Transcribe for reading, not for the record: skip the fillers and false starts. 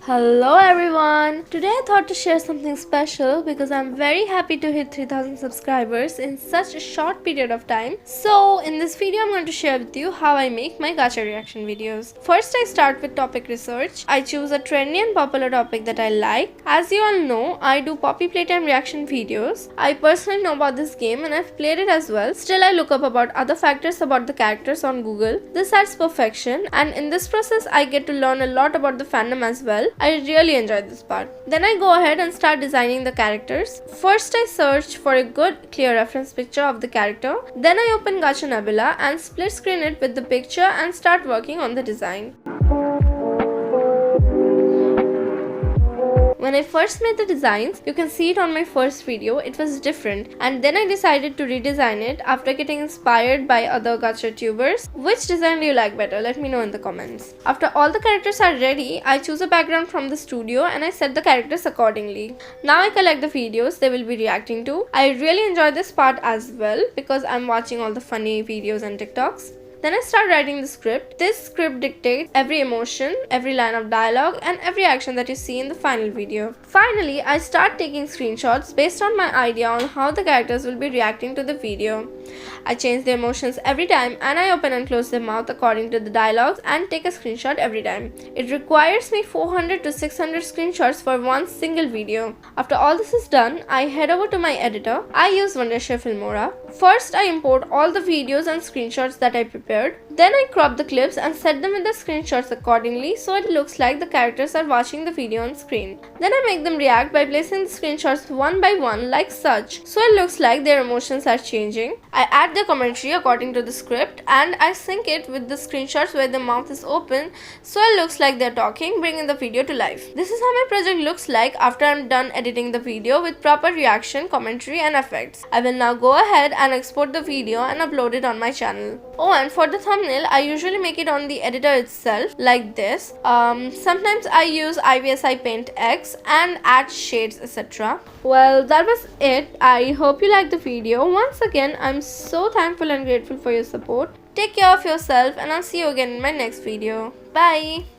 Hello everyone! Today I thought to share something special because I'm very happy to hit 3000 subscribers in such a short period of time. So in this video I'm going to share with you how I make my gacha reaction videos. First I start with topic research. I choose a trendy and popular topic that I like. As you all know, I do Poppy Playtime reaction videos. I personally know about this game and I've played it as well. Still I look up about other factors about the characters on Google. This adds perfection, and in this process I get to learn a lot about the fandom as well. I really enjoyed this part. Then I go ahead and start designing the characters. First I search for a good clear reference picture of the character. Then I open Gacha Nebula and split screen it with the picture and start working on the design. When I first made the designs, you can see it on my first video, it was different, and then I decided to redesign it after getting inspired by other gacha tubers. Which design do you like better? Let me know in the comments. After all the characters are ready, I choose a background from the studio and I set the characters accordingly. Now I collect the videos they will be reacting to. I really enjoy this part as well because I'm watching all the funny videos and TikToks. Then I start writing the script. This script dictates every emotion, every line of dialogue, and every action that you see in the final video. Finally, I start taking screenshots based on my idea on how the characters will be reacting to the video. I change their emotions every time and I open and close their mouth according to the dialogues and take a screenshot every time. It requires me 400 to 600 screenshots for one single video. After all this is done, I head over to my editor. I use Wondershare Filmora. First, I import all the videos and screenshots that I prepared. Then I crop the clips and set them with the screenshots accordingly so it looks like the characters are watching the video on screen. Then I make them react by placing the screenshots one by one like such so it looks like their emotions are changing. I add the commentary according to the script and I sync it with the screenshots where the mouth is open so it looks like they're talking, bringing the video to life. This is how my project looks like after I'm done editing the video with proper reaction, commentary and effects. I will now go ahead and export the video and upload it on my channel. Oh, and for the thumbnail, I usually make it on the editor itself like this. Sometimes I use IVSI Paint X and add shades, etc. Well, that was it. I hope you liked the video. Once again, I'm so thankful and grateful for your support. Take care of yourself and I'll see you again in my next video. Bye!